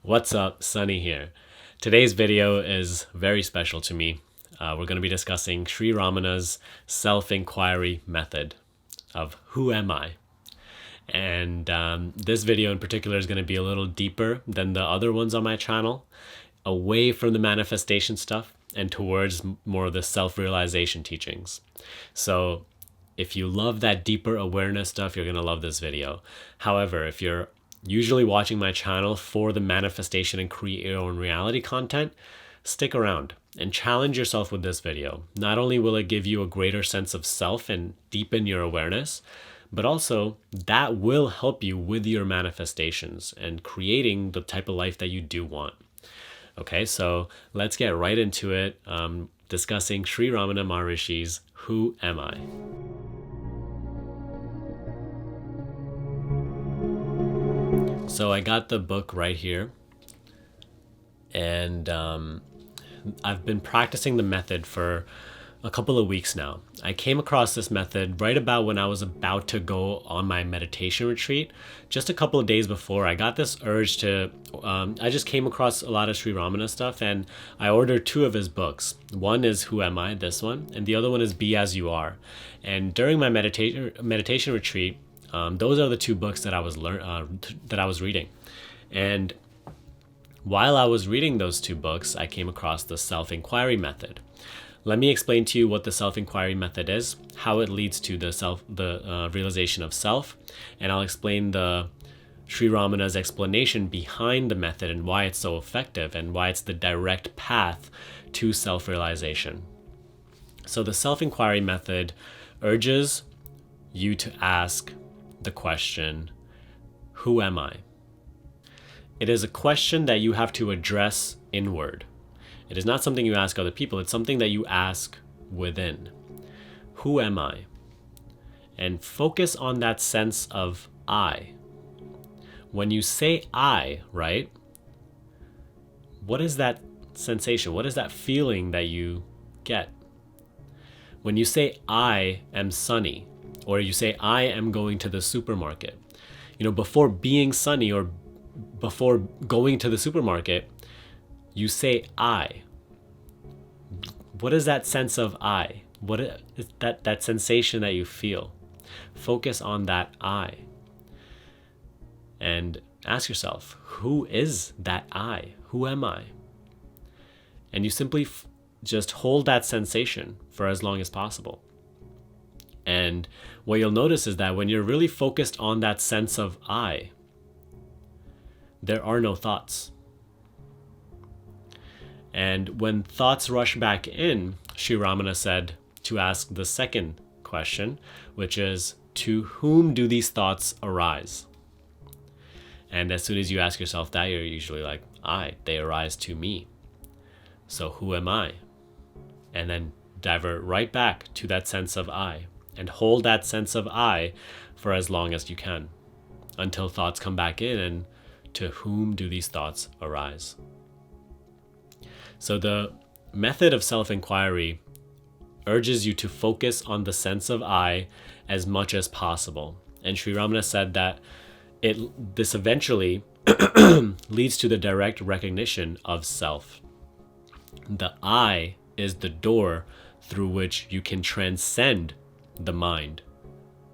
What's up, Sunny here. Today's video is very special to me. We're going to be discussing Sri Ramana's self-inquiry method of who am I? And this video in particular is going to be a little deeper than the other ones on my channel, away from the manifestation stuff and towards more of the self-realization teachings. So if you love that deeper awareness stuff, you're going to love this video. However, if you're usually watching my channel for the manifestation and create your own reality content, stick around and challenge yourself with this video. Not only will it give you a greater sense of self and deepen your awareness, but also that will help you with your manifestations and creating the type of life that you do want. Okay, so let's get right into it, discussing Sri Ramana Maharshi's Who Am I? So I got the book right here, and I've been practicing the method for a couple of weeks now. I came across this method right about when I was about to go on my meditation retreat. Just a couple of days before, I got this urge to, I just came across a lot of Sri Ramana stuff, and I ordered 2 of his books. One is Who Am I, this one, and the other one is Be As You Are. And during my meditation retreat, those are the 2 books that I was reading. And while I was reading those 2 books, I came across the self-inquiry method. Let me explain to you what the self-inquiry method is, how it leads to the realization of self, and I'll explain the Sri Ramana's explanation behind the method and why it's so effective and why it's the direct path to self-realization. So the self-inquiry method urges you to ask the question, who am I? It is a question that you have to address inward. It is not something you ask other people. It's something that you ask within. Who am I? And focus on that sense of I. When you say I, right? What is that sensation? What is that feeling that you get? When you say I am Sunny, or you say I am going to the supermarket, before being Sunny or before going to the supermarket, you say I. What is that sense of I? What is that sensation that you feel? Focus on that I. And ask yourself, who is that I? Who am I? And you simply just hold that sensation for as long as possible. And what you'll notice is that when you're really focused on that sense of I, there are no thoughts. And when thoughts rush back in, Sri Ramana said to ask the second question, which is, to whom do these thoughts arise? And as soon as you ask yourself that, you're usually like, they arise to me. So who am I? And then divert right back to that sense of I, and hold that sense of I for as long as you can, until thoughts come back in, and to whom do these thoughts arise? So the method of self-inquiry urges you to focus on the sense of I as much as possible. And Sri Ramana said that this eventually leads to the direct recognition of self. The I is the door through which you can transcend the mind,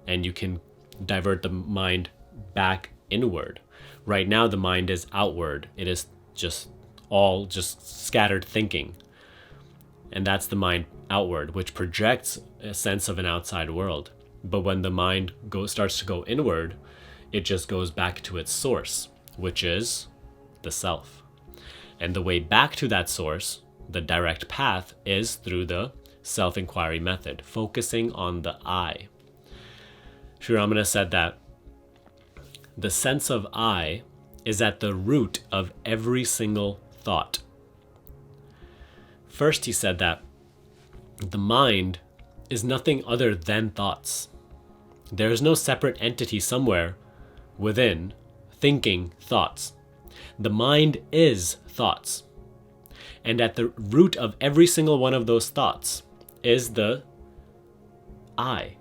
and you can divert the mind back inward. Right now, the mind is outward. It is just scattered thinking. And that's the mind outward, which projects a sense of an outside world. But when the mind starts to go inward, it just goes back to its source, which is the self. And the way back to that source, the direct path, is through the self-inquiry method, focusing on the I. Sri Ramana said that the sense of I is at the root of every single thought. First, he said that the mind is nothing other than thoughts. There is no separate entity somewhere within thinking thoughts. The mind is thoughts. And at the root of every single one of those thoughts is the I.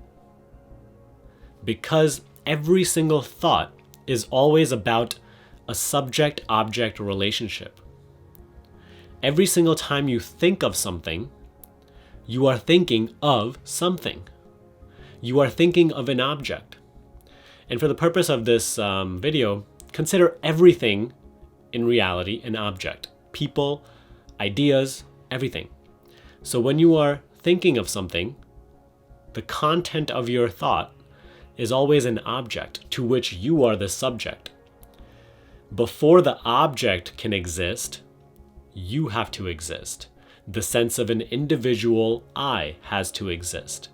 Because every single thought is always about a subject-object relationship. Every single time you think of something, you are thinking of something. You are thinking of an object. And for the purpose of this video, consider everything in reality an object. People, ideas, everything. So when you are thinking of something, the content of your thought is always an object to which you are the subject. Before the object can exist, you have to exist. The sense of an individual I has to exist.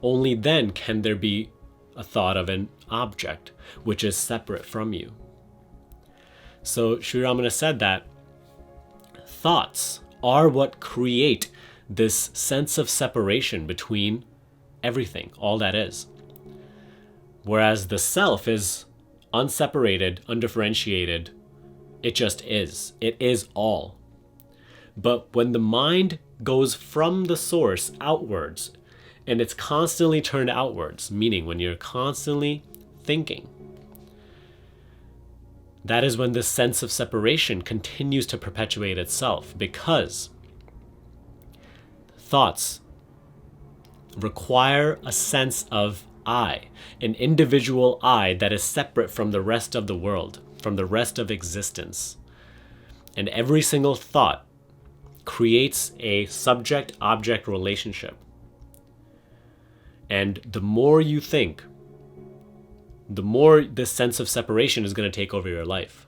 Only then can there be a thought of an object which is separate from you. So Sri Ramana said that thoughts are what create this sense of separation between everything, all that is. Whereas the self is unseparated, undifferentiated. It just is. It is all. But when the mind goes from the source outwards, and it's constantly turned outwards, meaning when you're constantly thinking, that is when this sense of separation continues to perpetuate itself, because thoughts require a sense of I, an individual I that is separate from the rest of the world, from the rest of existence. And every single thought creates a subject-object relationship. And the more you think, the more this sense of separation is going to take over your life.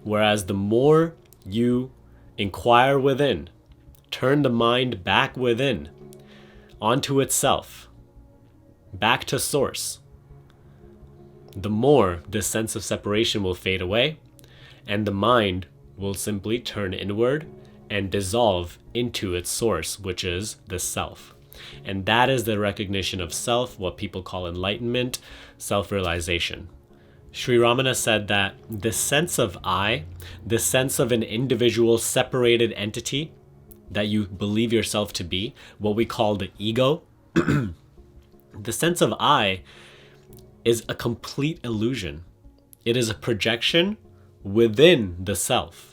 Whereas the more you inquire within, turn the mind back within, onto itself, back to source, the more this sense of separation will fade away, and the mind will simply turn inward and dissolve into its source, which is the self. And that is the recognition of self, what people call enlightenment, self-realization. Sri Ramana said that this sense of I, this sense of an individual separated entity that you believe yourself to be, what we call the ego, the sense of I is a complete illusion. It is a projection within the self.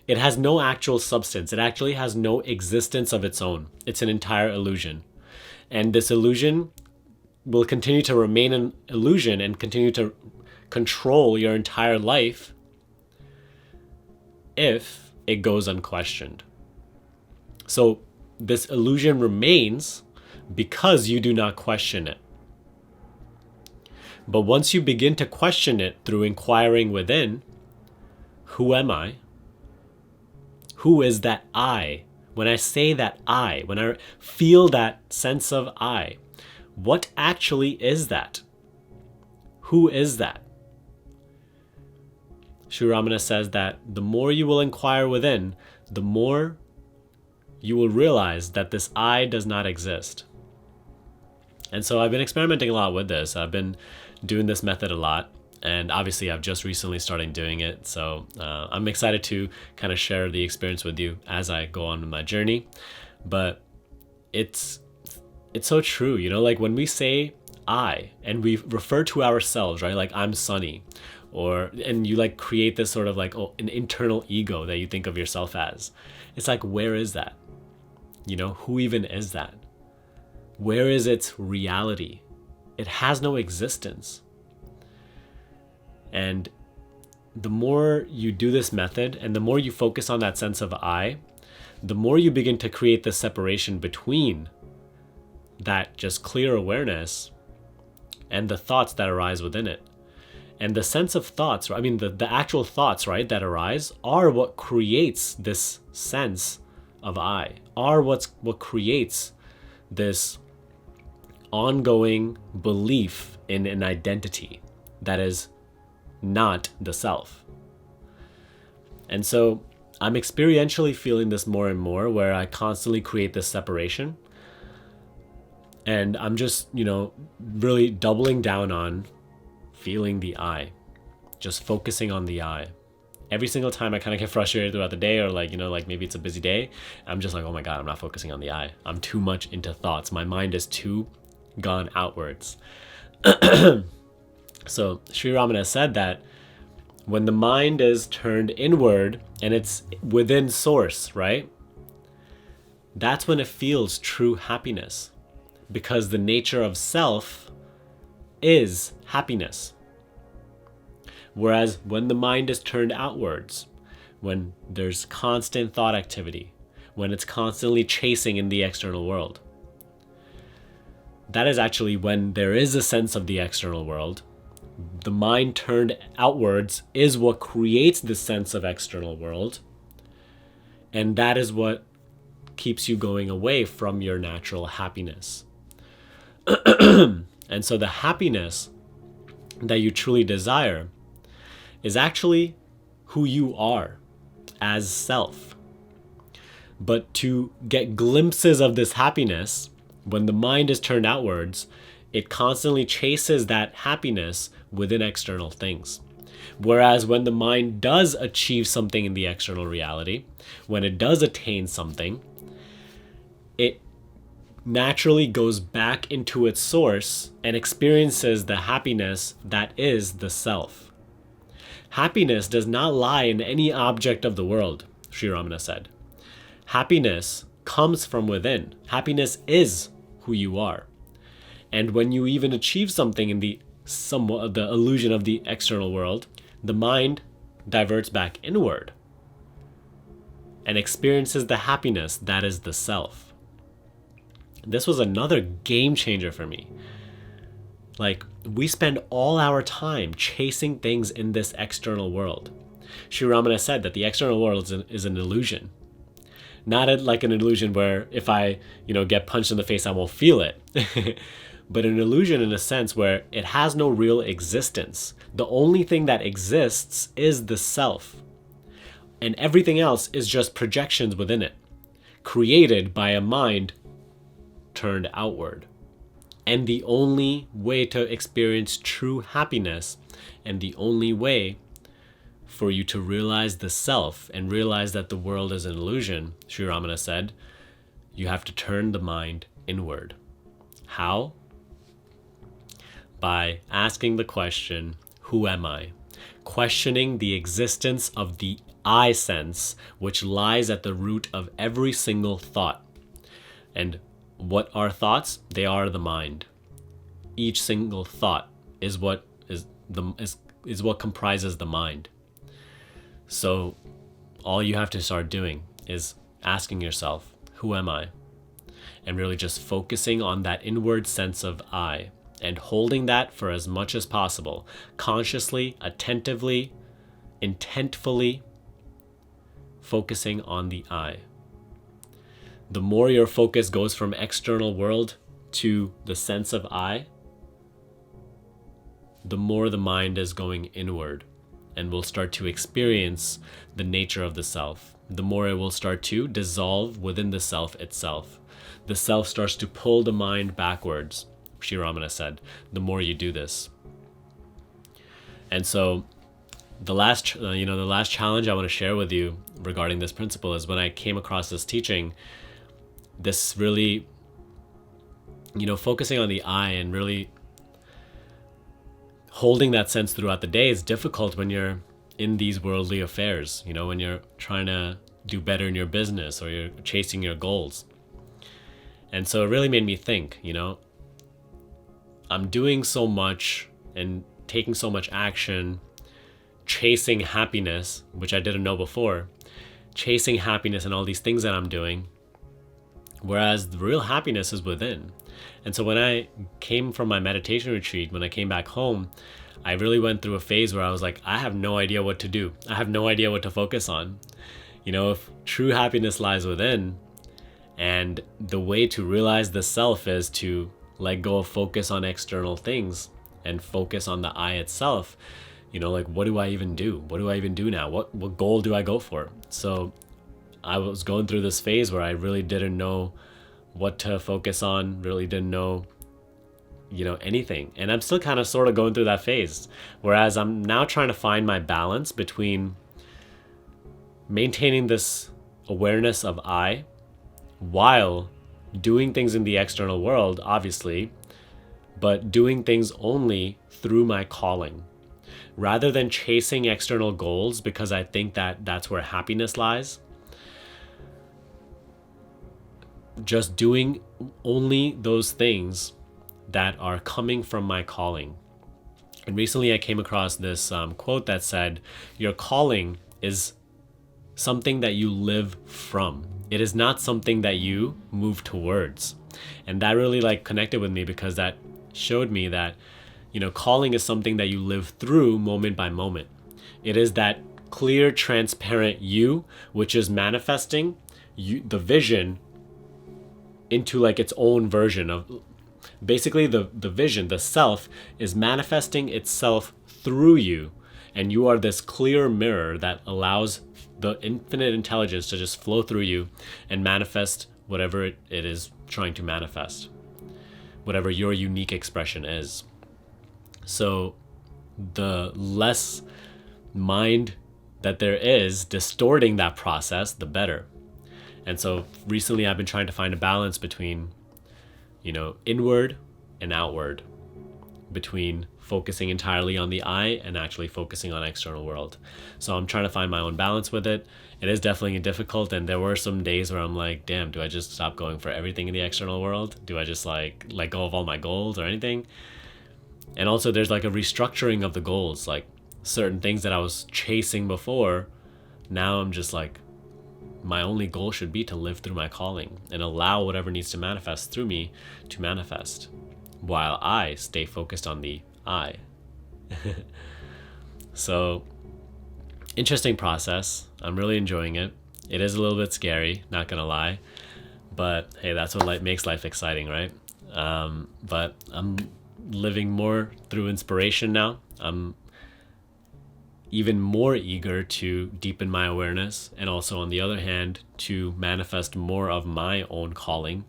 It has no actual substance. It actually has no existence of its own. It's an entire illusion. And this illusion will continue to remain an illusion and continue to control your entire life if it goes unquestioned. So this illusion remains because you do not question it. But once you begin to question it through inquiring within, who am I? Who is that I? When I say that I, when I feel that sense of I, what actually is that? Who is that? Sri Ramana says that the more you will inquire within, the more you will realize that this I does not exist. And so I've been experimenting a lot with this. I've been doing this method a lot. And obviously I've just recently started doing it. So I'm excited to kind of share the experience with you as I go on with my journey. But it's so true, you know, like when we say I and we refer to ourselves, right? Like I'm Sunny, and you like create this sort of like an internal ego that you think of yourself as. It's like, where is that? You know, who even is that? Where is its reality? It has no existence. And the more you do this method and the more you focus on that sense of I, the more you begin to create this separation between that just clear awareness and the thoughts that arise within it. And the sense of thoughts, I mean, the actual thoughts, right, that arise are what creates this sense of I, are what creates this ongoing belief in an identity that is not the self. And so I'm experientially feeling this more and more, where I constantly create this separation. And I'm just, you know, really doubling down on feeling the I, just focusing on the I. Every single time I kind of get frustrated throughout the day, or like, you know, like maybe it's a busy day, I'm just like, oh my God, I'm not focusing on the I. I'm too much into thoughts. My mind is too gone outwards. So Sri Ramana said that when the mind is turned inward and it's within source, right? That's when it feels true happiness, because the nature of self is happiness. Whereas when the mind is turned outwards, when there's constant thought activity, when it's constantly chasing in the external world, that is actually when there is a sense of the external world. The mind turned outwards is what creates the sense of external world. And that is what keeps you going away from your natural happiness. And so the happiness that you truly desire is actually who you are as self. But to get glimpses of this happiness, when the mind is turned outwards, it constantly chases that happiness within external things. Whereas when the mind does achieve something in the external reality, when it does attain something, it naturally goes back into its source and experiences the happiness that is the self. Happiness does not lie in any object of the world, Sri Ramana said. Happiness comes from within. Happiness is who you are. And when you even achieve something in the somewhat of the illusion of the external world, the mind diverts back inward and experiences the happiness that is the self. This was another game changer for me. Like, we spend all our time chasing things in this external world. Sri Ramana said that the external world is an illusion. Not like an illusion where if I, get punched in the face, I won't feel it. But an illusion in a sense where it has no real existence. The only thing that exists is the self. And everything else is just projections within it, created by a mind turned outward. And the only way to experience true happiness, and the only way for you to realize the self and realize that the world is an illusion, Sri Ramana said, you have to turn the mind inward. How? By asking the question, who am I? Questioning the existence of the I sense, which lies at the root of every single thought. And what are thoughts? They are the mind. Each single thought is what comprises the mind. So all you have to start doing is asking yourself, who am I? And really just focusing on that inward sense of I and holding that for as much as possible, consciously, attentively, intentfully focusing on the I. The more your focus goes from external world to the sense of I, the more the mind is going inward and will start to experience the nature of the self. The more it will start to dissolve within the self itself. The self starts to pull the mind backwards, Sri Ramana said, the more you do this. And so the last challenge I want to share with you regarding this principle is when I came across this teaching, this really, focusing on the I and really holding that sense throughout the day is difficult when you're in these worldly affairs, when you're trying to do better in your business or you're chasing your goals. And so it really made me think, I'm doing so much and taking so much action, chasing happiness, which I didn't know before, chasing happiness and all these things that I'm doing, whereas the real happiness is within. And so when I came from my meditation retreat, when I came back home, I really went through a phase where I was like, I have no idea what to do. I have no idea what to focus on. If true happiness lies within, and the way to realize the self is to let go of focus on external things and focus on the I itself, what do I even do? What do I even do now? What goal do I go for? So I was going through this phase where I really didn't know what to focus on, really didn't know, anything. And I'm still kind of sort of going through that phase. Whereas I'm now trying to find my balance between maintaining this awareness of I while doing things in the external world, obviously, but doing things only through my calling. Rather than chasing external goals because I think that that's where happiness lies, just doing only those things that are coming from my calling. And recently I came across this quote that said, your calling is something that you live from. It is not something that you move towards. And that really like connected with me because that showed me that, calling is something that you live through moment by moment. It is that clear, transparent you, which is manifesting the vision into like its own version of basically the vision, the self is manifesting itself through you. And you are this clear mirror that allows the infinite intelligence to just flow through you and manifest whatever it is trying to manifest, whatever your unique expression is. So the less mind that there is distorting that process, the better. And so recently I've been trying to find a balance between, inward and outward, between focusing entirely on the I and actually focusing on external world. So I'm trying to find my own balance with it. It is definitely difficult, and there were some days where I'm like, damn, do I just stop going for everything in the external world? Do I just like let go of all my goals or anything? And also there's like a restructuring of the goals, like certain things that I was chasing before. Now I'm just like, my only goal should be to live through my calling and allow whatever needs to manifest through me to manifest, while I stay focused on the I. So, interesting process. I'm really enjoying it. It is a little bit scary, not gonna lie, but hey, that's what makes life exciting, right? But I'm living more through inspiration now. I'm even more eager to deepen my awareness, and also on the other hand to manifest more of my own calling,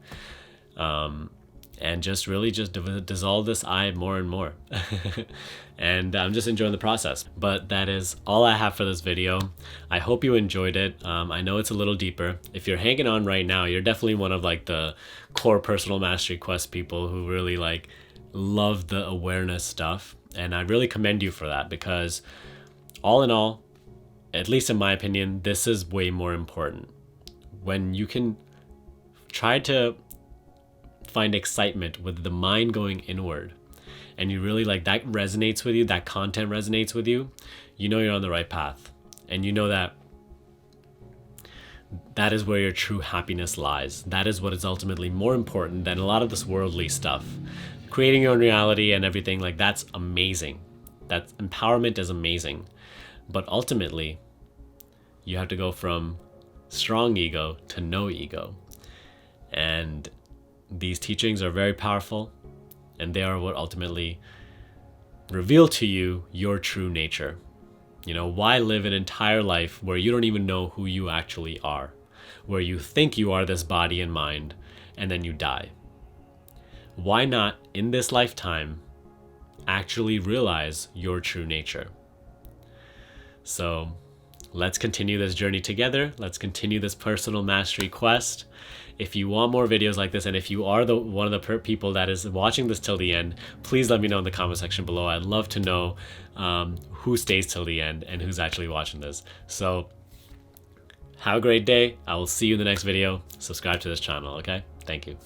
and just really just dissolve this I more and more. And I'm just enjoying the process. But that is all I have for this video. I hope you enjoyed it. I know it's a little deeper. If you're hanging on right now, you're definitely one of like the core personal mastery quest people who really like love the awareness stuff, and I really commend you for that, because all in all, at least in my opinion, this is way more important. When you can try to find excitement with the mind going inward, and you really like that resonates with you, that content resonates with you, you're on the right path. And that is where your true happiness lies. That is what is ultimately more important than a lot of this worldly stuff. Creating your own reality and everything, like that's amazing. That empowerment is amazing. But ultimately, you have to go from strong ego to no ego. And these teachings are very powerful, and they are what ultimately reveal to you your true nature. Why live an entire life where you don't even know who you actually are, where you think you are this body and mind, and then you die? Why not, in this lifetime, actually realize your true nature? So let's continue this journey together. Let's continue this personal mastery quest. If you want more videos like this, and if you are one of the people that is watching this till the end, please let me know in the comment section below. I'd love to know who stays till the end and who's actually watching this. So have a great day. I will see you in the next video. Subscribe to this channel, okay? Thank you.